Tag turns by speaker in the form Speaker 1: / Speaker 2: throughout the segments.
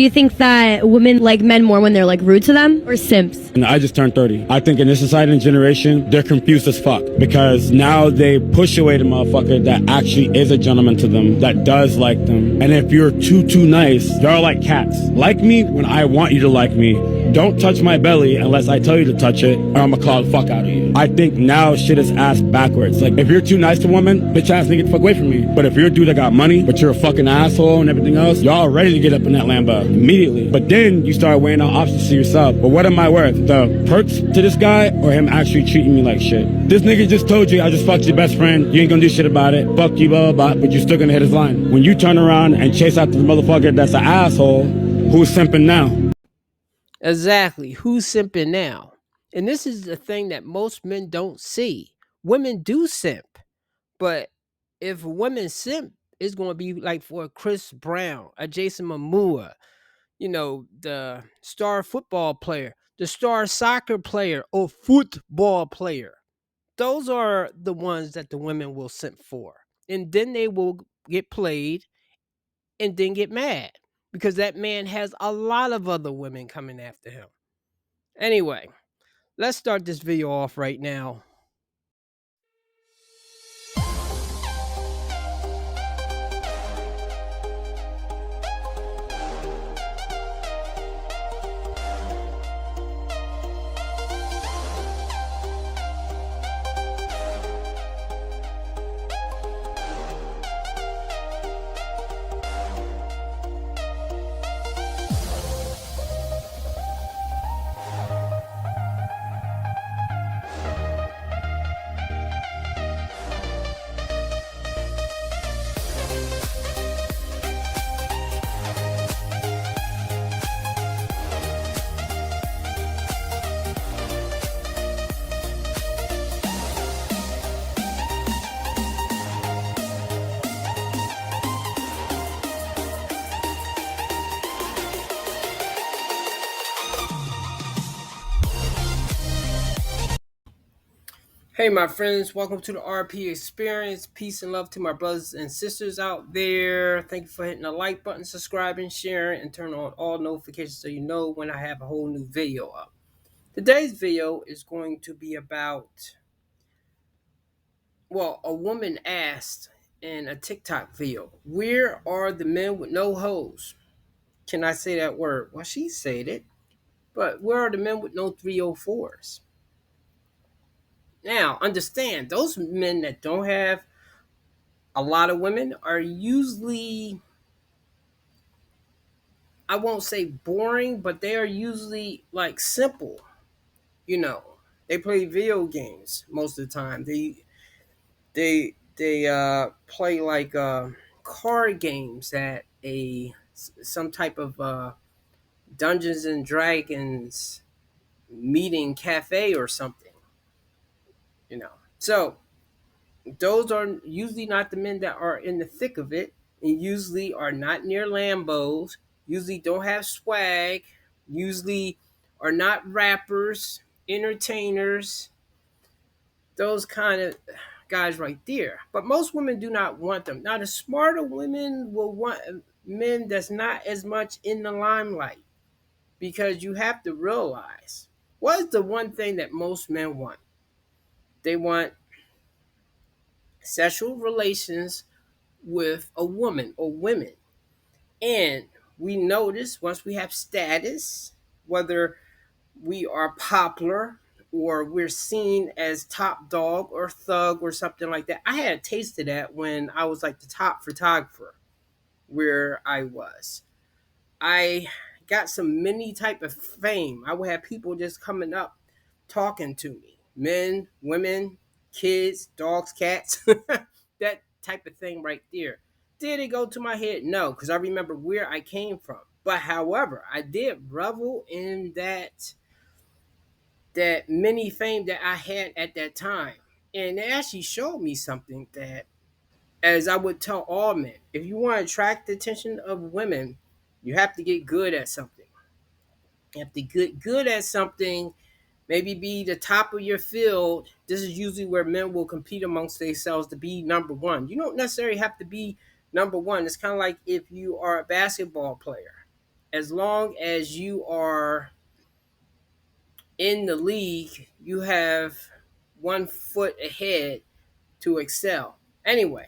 Speaker 1: Do you think that women like men more when they're like rude to them, or simps?
Speaker 2: And I just turned 30. I think in this society and generation, they're confused as fuck because now they push away the motherfucker that actually is a gentleman to them, that does like them. And if you're too nice, they're like cats. Like me when I want you to like me. Don't touch my belly unless I tell you to touch it, or I'm gonna claw the fuck out of you. I think now shit is ass backwards. Like, if you're too nice to a woman, bitch ass nigga, get the fuck away from me. But if you're a dude that got money, but you're a fucking asshole and everything else, y'all ready to get up in that Lambo immediately. But then you start weighing out options to yourself. But what am I worth? The perks to this guy, or him actually treating me like shit? This nigga just told you I just fucked your best friend. You ain't gonna do shit about it. Fuck you, blah, blah, blah. But you're still gonna hit his line. When you turn around and chase after the motherfucker that's an asshole, who's simping now?
Speaker 3: Exactly. Who's simping now? And this is the thing that most men don't see. Women do simp, but if a woman simp, it's going to be like for a Chris Brown, a Jason Momoa, the star football player, the star soccer player, or football player. Those are the ones that the women will simp for. And then they will get played and then get mad because that man has a lot of other women coming after him. Anyway, let's start this video off right now. Hey, my friends, welcome to the RP Experience. Peace and love to my brothers and sisters out there. Thank you for hitting the like button, subscribing, sharing, and turn on all notifications so you know when I have a whole new video up. Today's video is going to be about, a woman asked in a TikTok video, where are the men with no hoes? Can I say that word? Well, she said it, but where are the men with no 304s? Now, understand, those men that don't have a lot of women are usually, I won't say boring, but they are usually like simple. They play video games most of the time. They play like card games at a some type of Dungeons and Dragons meeting cafe or something. So those are usually not the men that are in the thick of it, and usually are not near Lambos, usually don't have swag, usually are not rappers, entertainers, those kind of guys right there. But most women do not want them. Now, the smarter women will want men that's not as much in the limelight, because you have to realize what is the one thing that most men want? They want sexual relations with a woman or women. And we notice once we have status, whether we are popular or we're seen as top dog or thug or something like that. I had a taste of that when I was like the top photographer where I was. I got some mini type of fame. I would have people just coming up talking to me. Men, women, kids, dogs, cats. That type of thing right there. Did it go to my head? No, because I remember where I came from. But however, I did revel in that mini fame that I had at that time. And it actually showed me something that, as I would tell all men, if you want to attract the attention of women, you have to get good at something. You have to get good at something, maybe be the top of your field. This is usually where men will compete amongst themselves to be number one. You don't necessarily have to be number one. It's kind of like if you are a basketball player. as long as you are in the league, you have 1 foot ahead to excel. Anyway,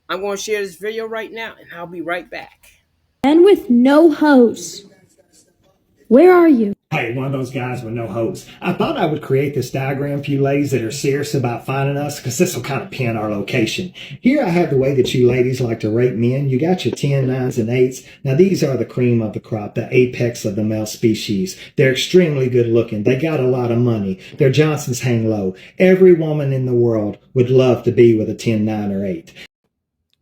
Speaker 3: I'm going to share this video right now and I'll be right back.
Speaker 1: And with no hose. Where are you?
Speaker 4: Hey, one of those guys with no hopes. I thought I would create this diagram for you ladies that are serious about finding us, because this will kind of pin our location. Here I have the way that you ladies like to rate men. You got your 10, 9s, and 8s. Now these are the cream of the crop, the apex of the male species. They're extremely good looking. They got a lot of money. Their Johnsons hang low. Every woman in the world would love to be with a 10, 9, or 8.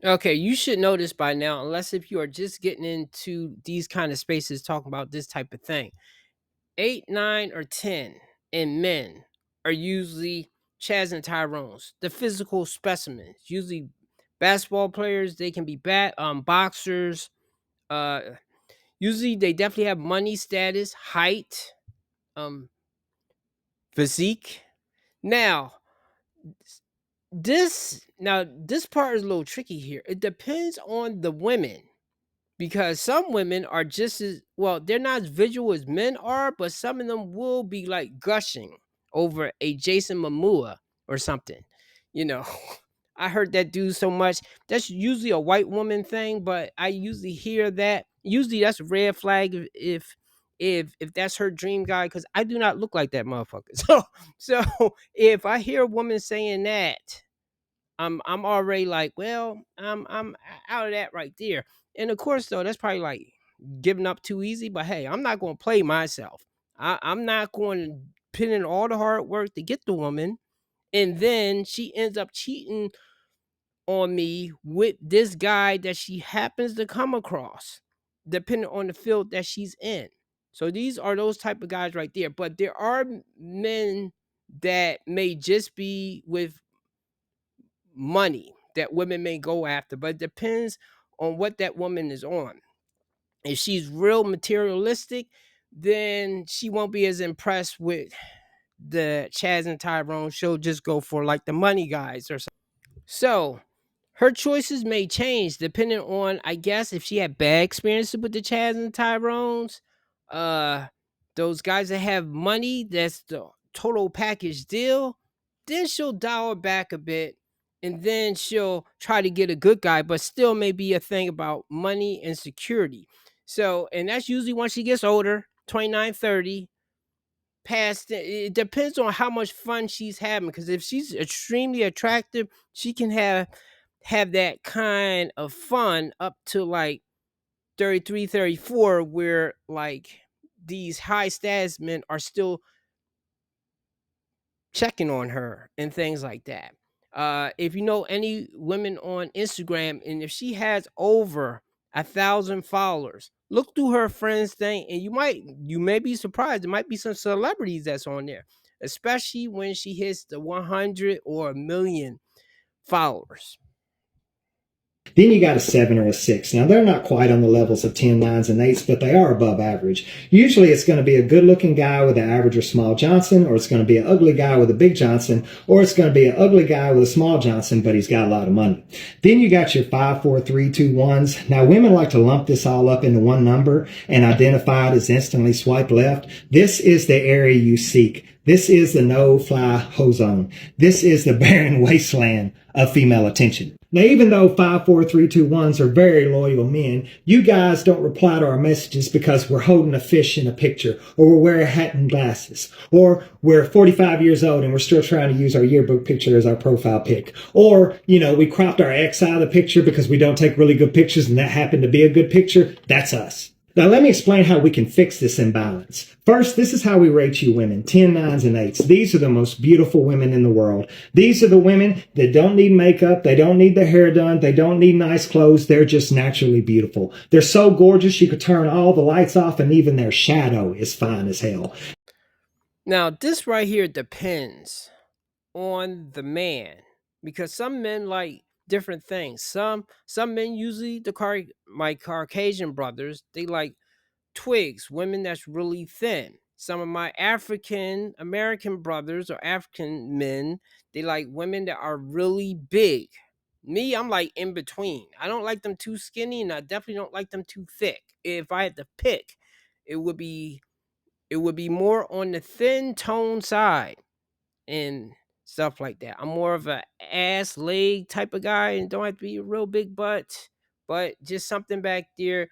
Speaker 3: Okay, you should know this by now, unless if you are just getting into these kind of spaces talking about this type of thing. 8, 9, or 10 in men are usually Chaz and Tyrones, the physical specimens. Usually basketball players, they can be boxers. Uh, Usually they definitely have money, status, height, um, physique. Now, this part is a little tricky here. It depends on the women, because some women are just as well, they're not as visual as men are, but some of them will be like gushing over a Jason Momoa or something. You know, I heard that dude so much. That's usually a white woman thing, but I usually hear that. Usually that's a red flag if that's her dream guy, because I do not look like that motherfucker. So if I hear a woman saying that, I'm already like, well, I'm out of that right there. And of course, though, that's probably like giving up too easy. But hey, I'm not going to play myself. I'm not going to put in all the hard work to get the woman, and then she ends up cheating on me with this guy that she happens to come across, depending on the field that she's in. So these are those type of guys right there. But there are men that may just be with money that women may go after, but it depends on what that woman is on. If she's real materialistic, then she won't be as impressed with the Chaz and Tyrone. She'll just go for like the money guys or something. So her choices may change depending on, I guess, if she had bad experiences with the Chaz and Tyrones, uh, those guys that have money, that's the total package deal. Then she'll dial it back a bit, and then she'll try to get a good guy, but still may be a thing about money and security. So, and that's usually once she gets older, 29, 30. Past it depends on how much fun she's having, because if she's extremely attractive, she can have that kind of fun up to like 33, 34, where like these high status men are still checking on her and things like that. If you know any women on Instagram, and if she has over 1,000 followers, look through her friends thing, and you may be surprised. There might be some celebrities that's on there, especially when she hits the 100 or a million followers.
Speaker 4: Then you got a 7 or a 6. Now, they're not quite on the levels of 10, 9s, and 8s, but they are above average. Usually, it's going to be a good-looking guy with an average or small Johnson, or it's going to be an ugly guy with a big Johnson, or it's going to be an ugly guy with a small Johnson, but he's got a lot of money. Then you got your 5, 4, 3, 2, 1s. Now, women like to lump this all up into one number and identify it as instantly swipe left. This is the area you seek. This is the no-fly hoe zone. This is the barren wasteland of female attention. Now, even though 5, 4, 3, 2, 1s are very loyal men, you guys don't reply to our messages because we're holding a fish in a picture, or we're wearing a hat and glasses, or we're 45 years old and we're still trying to use our yearbook picture as our profile pic, or, we cropped our ex out of the picture because we don't take really good pictures and that happened to be a good picture. That's us. Now, let me explain how we can fix this imbalance. First, this is how we rate you women, 10, 9s, and 8s. These are the most beautiful women in the world. These are the women that don't need makeup. They don't need their hair done. They don't need nice clothes. They're just naturally beautiful. They're so gorgeous you could turn all the lights off and even their shadow is fine as hell.
Speaker 3: Now, this right here depends on the man, because some men like different things. Some men, usually my Caucasian brothers, they like twigs, women that's really thin. Some of my African American brothers or African men, they like women that are really big, Me, I'm like in between. I don't like them too skinny, and I definitely don't like them too thick. If I had to pick, it would be more on the thin tone side and stuff like that. I'm more of a ass leg type of guy and don't have to be a real big butt, but just something back there.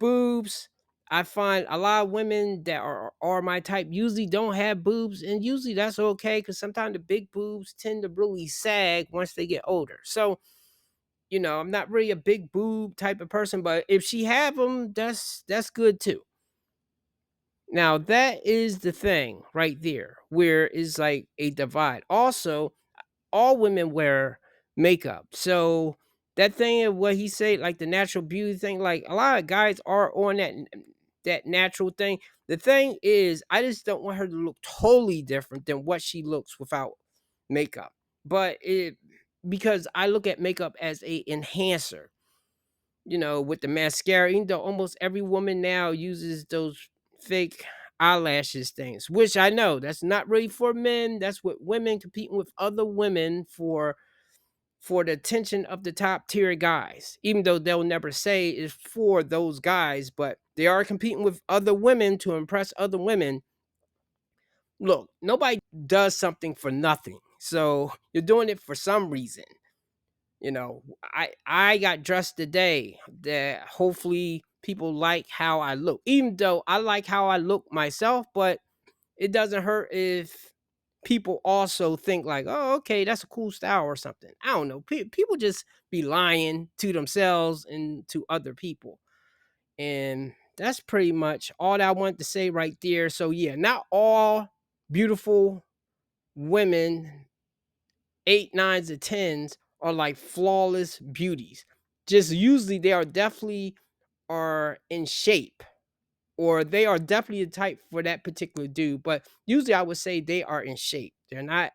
Speaker 3: Boobs. I find a lot of women that are my type usually don't have boobs, and usually that's okay because sometimes the big boobs tend to really sag once they get older. So I'm not really a big boob type of person, but if she have them, that's good too. Now that is the thing right there, where is like a divide. Also, all women wear makeup. So that thing of what he said, like the natural beauty thing, like a lot of guys are on that natural thing. The thing is, I just don't want her to look totally different than what she looks without makeup. But it because I look at makeup as a enhancer, with the mascara, even though almost every woman now uses those fake eyelashes things, which I know that's not really for men. That's what women competing with other women for the attention of the top tier guys, even though they'll never say it's for those guys, but they are competing with other women to impress other women. Look, nobody does something for nothing. So you're doing it for some reason. I got dressed today that hopefully people like how I look, even though I like how I look myself, but it doesn't hurt if people also think like, oh, okay, that's a cool style or something. I don't know. People just be lying to themselves and to other people. And that's pretty much all that I wanted to say right there. So yeah, not all beautiful women, eight, nines, and tens are like flawless beauties. Just usually they are definitely are in shape, or they are definitely the type for that particular dude. But usually I would say they are in shape. They're not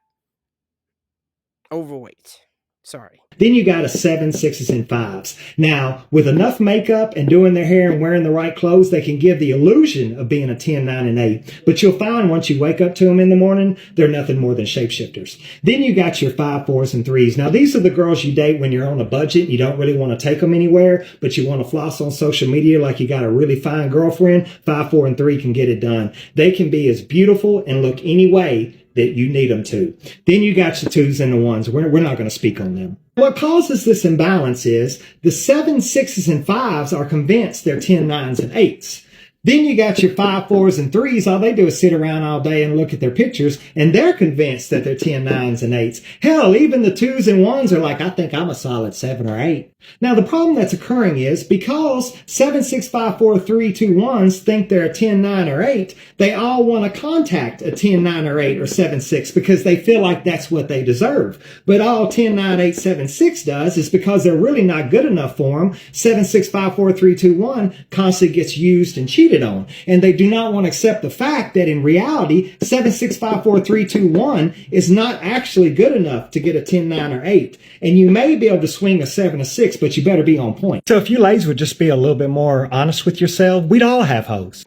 Speaker 3: overweight. Sorry.
Speaker 4: Then you got a 7, 6s, and 5s. Now, with enough makeup and doing their hair and wearing the right clothes, they can give the illusion of being a 10, 9, and 8. But you'll find once you wake up to them in the morning, they're nothing more than shapeshifters. Then you got your 5, 4s, and 3s. Now, these are the girls you date when you're on a budget. You don't really want to take them anywhere, but you want to floss on social media like you got a really fine girlfriend. 5, 4, and 3 can get it done. They can be as beautiful and look any way that you need them to. Then you got your 2s and the 1s. We're not going to speak on them. What causes this imbalance is the 7, 6s, and 5s are convinced they're 10, 9s, and 8s. Then you got your 5, 4s, and 3s. All they do is sit around all day and look at their pictures, and they're convinced that they're 10, 9s, and 8s. Hell, even the 2s and 1s are like, I think I'm a solid 7 or 8. Now, the problem that's occurring is because 7, 6, 5, 4, 3, 2, 1s think they're a 10, 9, or 8, they all want to contact a 10, 9, or 8 or 7, 6 because they feel like that's what they deserve. But all 10, 9, 8, 7, 6 does is because they're really not good enough for them, 7, 6, 5, 4, 3, 2, 1 constantly gets used and cheated on. And they do not want to accept the fact that in reality, 7, 6, 5, 4, 3, 2, 1 is not actually good enough to get a 10, 9, or 8. And you may be able to swing a 7 or 6, but you better be on point. So if you ladies would just be a little bit more honest with yourself, we'd all have hoes.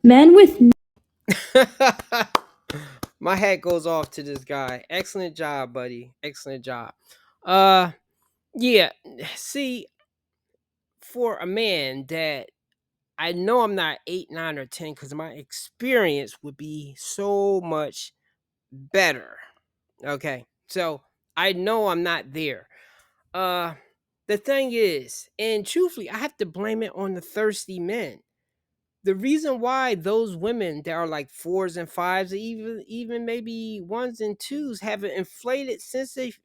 Speaker 1: Men with
Speaker 3: My hat goes off to this guy. Excellent job, buddy. Excellent job. Yeah. See, for a man that I know I'm not 8, 9, or 10 because my experience would be so much better. Okay. So I know I'm not there. The thing is, and truthfully, I have to blame it on the thirsty men. The reason why those women that are like 4s and 5s, even maybe 1s and 2s, have an inflated sense of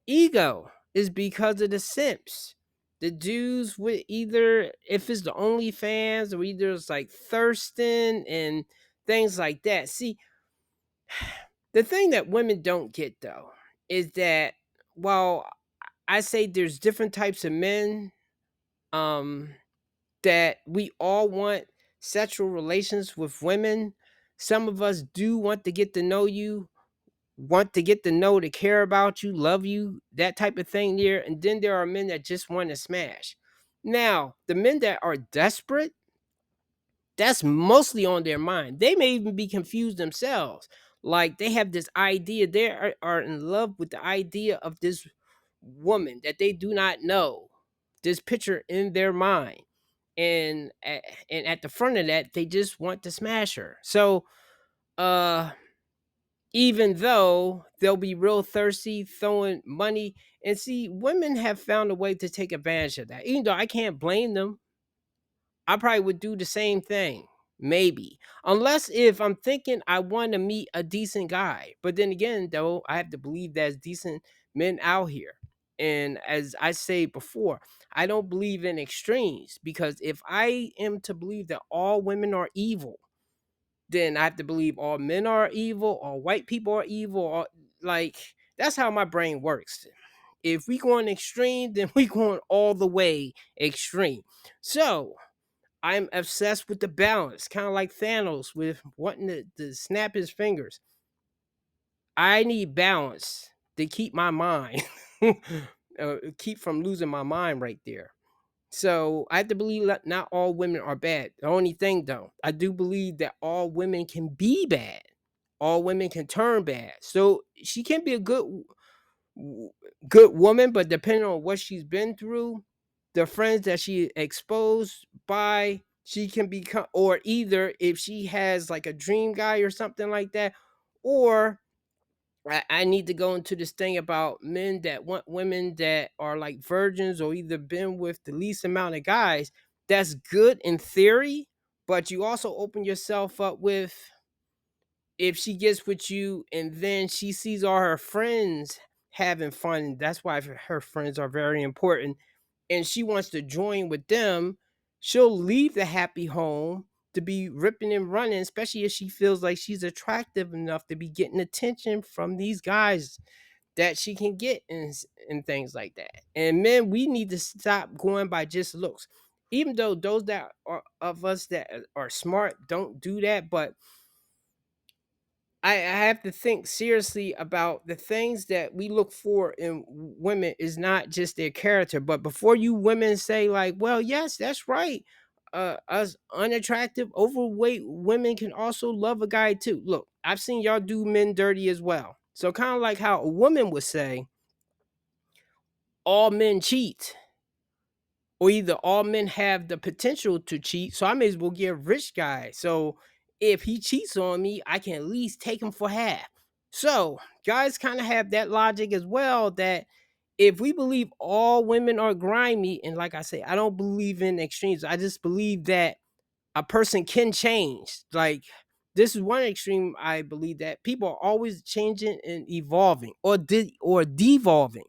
Speaker 3: ego is because of the simps. The dudes with either, if it's the OnlyFans, or either it's like thirsting and things like that. See, the thing that women don't get though is that while I say there's different types of men, um, that we all want sexual relations with women. Some of us do want to get to know you, want to get to know, to care about you, love you, that type of thing there. And then there are men that just want to smash. Now, the men that are desperate, that's mostly on their mind. They may even be confused themselves. Like they have this idea, they are in love with the idea of this woman that they do not know this picture in their mind, and at the front of that they just want to smash her. So uh even though they'll be real thirsty, throwing money, and see, women have found a way to take advantage of that. Even though I can't blame them, I probably would do the same thing. Maybe. Unless if I'm thinking I want to meet a decent guy. But then again, though, I have to believe there's decent men out here. And as I say before, I don't believe in extremes, because if I am to believe that all women are evil, then I have to believe all men are evil, all white people are evil, or like that's how my brain works. If we go on extreme, then we going all the way extreme. So I'm obsessed with the balance, kind of like Thanos with wanting to snap his fingers. I need balance to keep my mind, keep from losing my mind right there. So I have to believe that not all women are bad. The only thing, though, I do believe that all women can be bad. All women can turn bad. So she can be a good woman, but depending on what she's been through, the friends that she exposed by, she can become, or either if she has like a dream guy or something like that, or I need to go into this thing about men that want women that are like virgins or either been with the least amount of guys. That's good in theory, but you also open yourself up with, if she gets with you and then she sees all her friends having fun, that's why her friends are very important, and she wants to join with them, she'll leave the happy home to be ripping and running, especially if she feels like she's attractive enough to be getting attention from these guys that she can get, and things like that. And men, we need to stop going by just looks. Even though those that are of us that are smart don't do that, but I have to think seriously about the things that we look for in women is not just their character. But before you women say like, well, yes, that's right. Us unattractive, overweight women can also love a guy too. Look, I've seen y'all do men dirty as well. So kind of like how a woman would say, all men cheat, or either all men have the potential to cheat, so I may as well get a rich guy. So if he cheats on me, I can at least take him for half. So guys kind of have that logic as well, that if we believe all women are grimy, and like I say, I don't believe in extremes. I just believe that a person can change. Like this is one extreme. I believe that people are always changing and evolving, or devolving.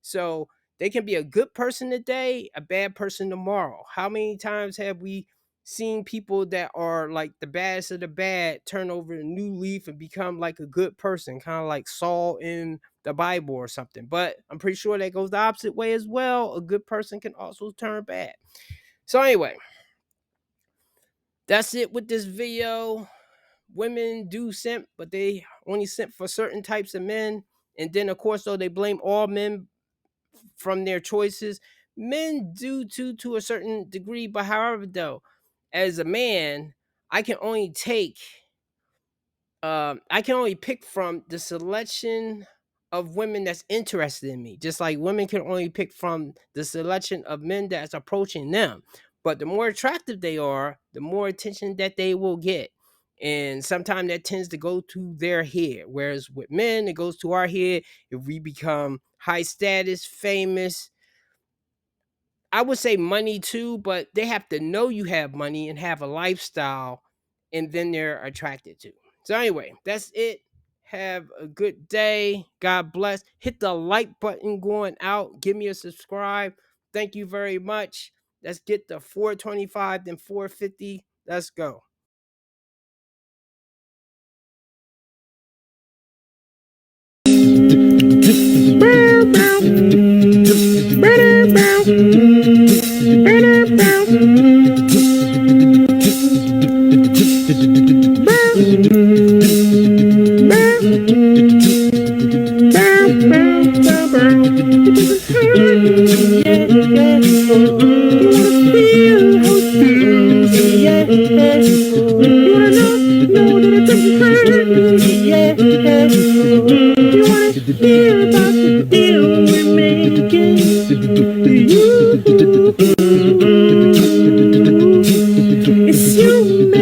Speaker 3: So they can be a good person today, a bad person tomorrow. How many times have we seen people that are like the baddest of the bad turn over a new leaf and become like a good person, kind of like Saul in the Bible or something? But I'm pretty sure that goes the opposite way as well. A good person can also turn bad. So anyway, that's it with this video. Women do simp, but they only simp for certain types of men. And then of course, though, they blame all men from their choices. Men do too, to a certain degree, but however, though, as a man, I can only take I can only pick from the selection of women that's interested in me. Just like women can only pick from the selection of men that's approaching them. But the more attractive they are, the more attention that they will get. And sometimes that tends to go to their head. Whereas with men, it goes to our head if we become high status, famous. I would say money too, but they have to know you have money and have a lifestyle, and then they're attracted to. So anyway, that's it. Have a good day. God bless. Hit the like button going out. Give me a subscribe. Thank you very much. Let's get the 425 then 450. Let's go.
Speaker 1: You wanna hear about the deal with me? It's so